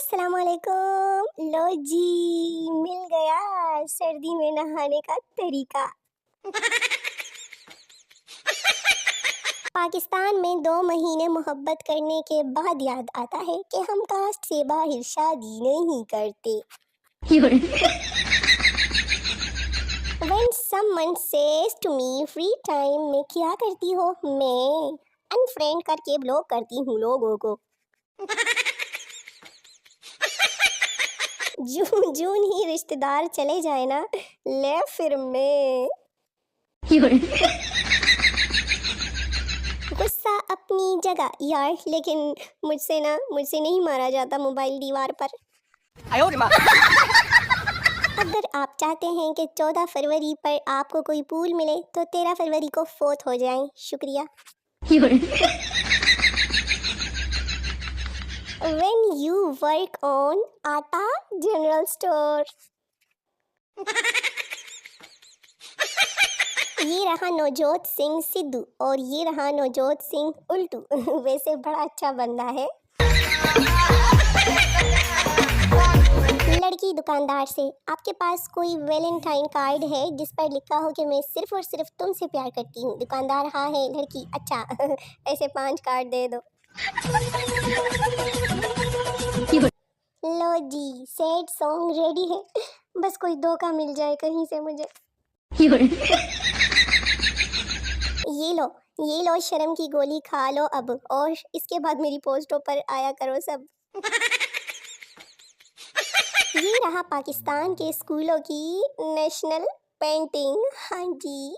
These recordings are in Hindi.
अस्सलामुअलैकुम। लो जी, मिल गया सर्दी में नहाने का तरीका। पाकिस्तान में 2 महीने मोहब्बत करने के बाद याद आता है कि हम कास्ट से बाहर शादी नहीं करते। When someone says to me free time में क्या करती हो, मैं अनफ्रेंड करके ब्लॉक करती हूँ लोगों को। जून ही रिश्तेदार चले जाए ना, ले फिर मैं गुस्सा अपनी जगह यार, लेकिन मुझसे नहीं मारा जाता मोबाइल दीवार पर। अगर आप चाहते हैं कि 14 फरवरी पर आपको कोई पूल मिले तो 13 फरवरी को फोत हो जाएं। शुक्रिया। When you work on आटा जनरल स्टोर। ये रहा नवजोत सिंह सिद्धू और ये रहा नवजोत सिंह उल्टू। वैसे बड़ा अच्छा बंदा है। लड़की दुकानदार से, आपके पास कोई वैलेंटाइन कार्ड है जिस पर लिखा हो कि मैं सिर्फ और सिर्फ तुमसे प्यार करती हूँ? दुकानदार, हाँ है। लड़की, अच्छा। ऐसे 5 कार्ड दे दो। लो जी, सैड सॉन्ग रेडी है, बस कोई धोखा मिल जाए कहीं से मुझे। ये लो शर्म की गोली खा लो अब, और इसके बाद मेरी पोस्टों पर आया करो सब। ये रहा पाकिस्तान के स्कूलों की नेशनल पेंटिंग। हाँ जी।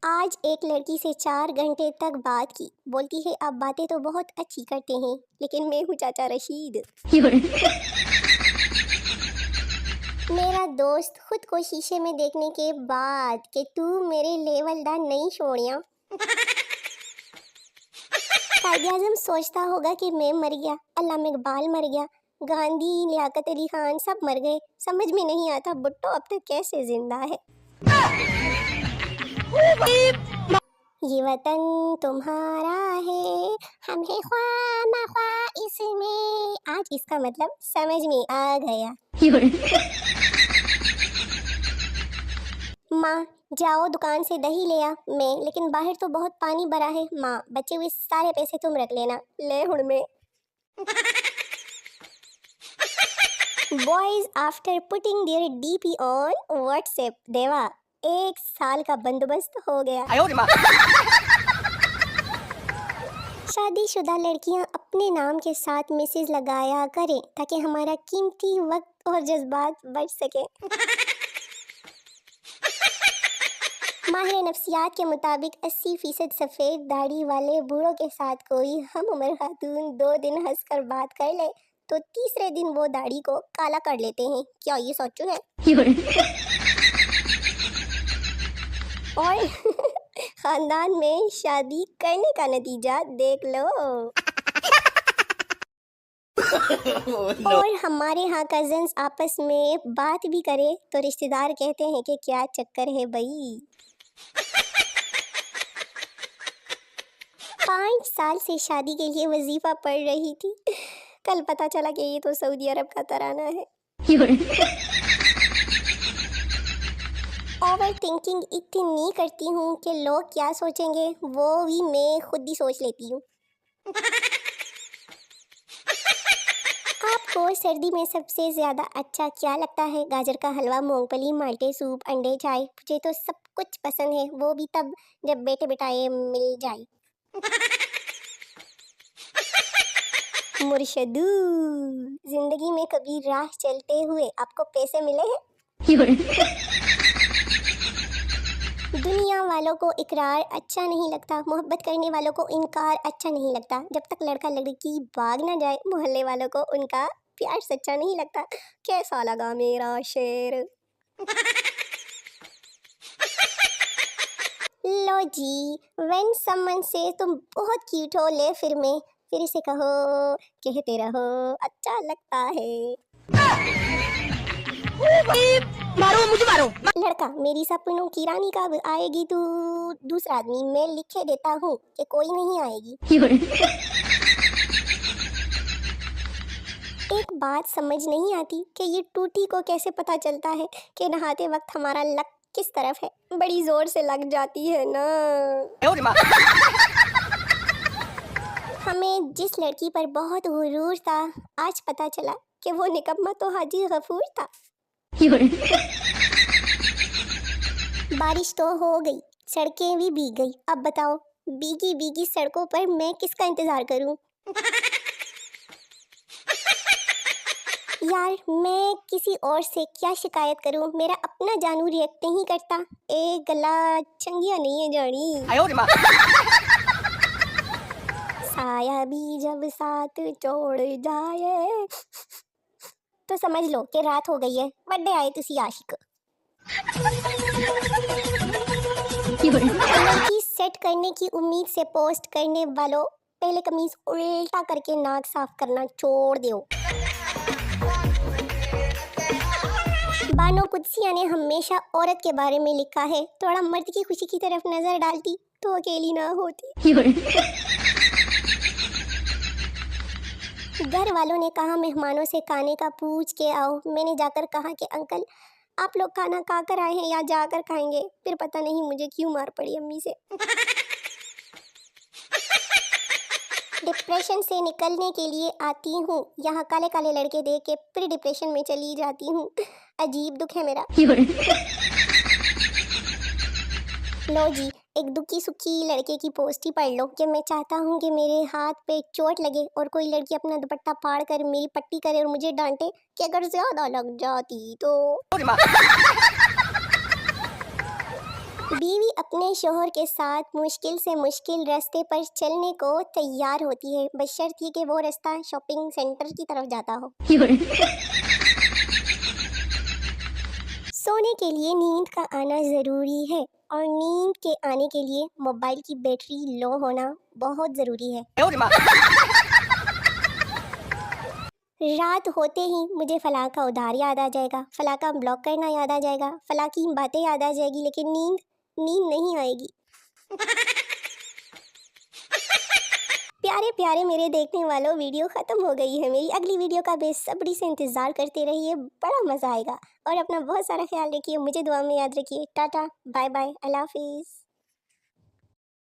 आज एक लड़की से 4 घंटे तक बात की। बोलती है आप बातें तो बहुत अच्छी करते हैं, लेकिन मैं हूँ चाचा रशीद। मेरा दोस्त खुद को शीशे में देखने के बाद कि तू मेरे लेवल दा नहीं छोड़िया। कायद-ए-आज़म सोचता होगा कि मैं मर गया, अल्लामा इकबाल मर गया, गांधी, लियाकत अली खान सब मर गए। समझ में नहीं आता भुट्टो अब तक कैसे जिंदा है। ये वतन तुम्हारा है, हम है ख्वाह ना ख्वाह इसमें। आज इसका मतलब समझ में आ गया। माँ, जाओ दुकान से दही ले आ। मैं, लेकिन बाहर तो बहुत पानी भरा है। माँ, बचे हुए सारे पैसे तुम रख लेना। ले हुड़ में। Boys after putting their DP on WhatsApp, देवा 1 साल का बंदोबस्त हो गया। शादीशुदा लड़कियां अपने नाम के साथ मैसेज लगाया करें ताकि हमारा कीमती वक्त और जज्बात बच सके। माहिर नफ्सियात के मुताबिक 80% सफ़ेद दाढ़ी वाले बूढ़ों के साथ कोई हम उम्र खातून 2 दिन हंसकर बात कर ले तो तीसरे दिन वो दाढ़ी को काला कर लेते हैं। क्या ये सच्चू है? और खानदान में शादी करने का नतीजा देख लो। और हमारे यहाँ कजन्स आपस में बात भी करे तो रिश्तेदार कहते हैं कि क्या चक्कर है भाई। 5 साल से शादी के लिए वजीफा पढ़ रही थी, कल पता चला कि ये तो सऊदी अरब का तराना है। ओवर थिंकिंग इतनी करती हूँ कि लोग क्या सोचेंगे वो भी मैं खुद ही सोच लेती हूँ। आपको सर्दी में सबसे ज़्यादा अच्छा क्या लगता है? गाजर का हलवा, मूंगफली, माल्टे सूप, अंडे, चाय। मुझे तो सब कुछ पसंद है, वो भी तब जब बेटे बेटाए मिल जाए। मुर्शदू, जिंदगी में कभी राह चलते हुए आपको पैसे मिले हैं? दुनिया वालों को इकरार अच्छा नहीं लगता, मोहब्बत करने वालों को इनकार अच्छा नहीं लगता। जब तक लड़का लड़की भाग ना जाए, मोहल्ले वालों को उनका प्यार सच्चा नहीं लगता। कैसा लगा मेरा शेर? लो जी, when someone से तुम बहुत क्यूट हो, ले फिर मैं, फिर इसे कहो, कहते रहो, अच्छा लगता है। मारो मुझे मारो। लड़का, मेरी सपनों की रानी कब आएगी तू? दूसरा आदमी, मैं लिखे देता हूँ कि कोई नहीं आएगी। बात समझ नहीं आती कि ये टूटी को कैसे पता चलता है कि नहाते वक्त हमारा लक किस तरफ है। बड़ी जोर से लग जाती है ना। हमें जिस लड़की पर बहुत गुरूर था, आज पता चला कि वो निकम्मा तो हाजी गफूर था। बारिश तो हो गई, सड़कें भी भीग गई। अब बताओ, भीगी भीगी सड़कों पर मैं किसका इंतजार करूं? यार, मैं किसी और से क्या शिकायत करूं? मेरा अपना जानू रिएक्ट नहीं करता। ए गला चंगिया नहीं है जानी। साया भी जब साथ छोड़ जाए तो समझ लो कि रात हो गई है। बर्थडे आए तुसी आशिक। लड़की सेट करने की उम्मीद से पोस्ट करने वालों, पहले कमीज उल्टा करके नाक साफ करना छोड़ दो। बानो कुद्सिया ने हमेशा औरत के बारे में लिखा है, थोड़ा मर्द की खुशी की तरफ नजर डालती तो अकेली ना होती। घर वालों ने कहा मेहमानों से खाने का पूछ के आओ। मैंने जाकर कहा कि अंकल, आप लोग खाना खा कर आए हैं या जाकर खाएंगे? फिर पता नहीं मुझे क्यों मार पड़ी अम्मी से। डिप्रेशन से निकलने के लिए आती हूँ, यहाँ काले काले लड़के देख के फिर डिप्रेशन में चली जाती हूँ। अजीब दुख है मेरा। लो जी, एक दुखी सुखी लड़के की पोस्ट ही पढ़ लो कि मैं चाहता हूँ कि मेरे हाथ पे चोट लगे और कोई लड़की अपना दुपट्टा फाड़ कर मेरी पट्टी करे और मुझे डांटे कि अगर ज्यादा लग जाती तो। बीवी अपने शोहर के साथ मुश्किल से मुश्किल रास्ते पर चलने को तैयार होती है, बशर्ते कि वो रास्ता शॉपिंग सेंटर की तरफ जाता हो। सोने के लिए नींद का आना ज़रूरी है और नींद के आने के लिए मोबाइल की बैटरी लो होना बहुत ज़रूरी है। रात होते ही मुझे फलां का उधार याद आ जाएगा, फलां का ब्लॉक करना याद आ जाएगा, फलां की बातें याद आ जाएगी, लेकिन नींद नहीं आएगी। प्यारे प्यारे मेरे देखने वालों, वीडियो ख़त्म हो गई है मेरी। अगली वीडियो का बेसब्री से इंतज़ार करते रहिए, बड़ा मज़ा आएगा। और अपना बहुत सारा ख्याल रखिए, मुझे दुआ में याद रखिए। टाटा, बाय बाय, अल्लाह हाफिज़।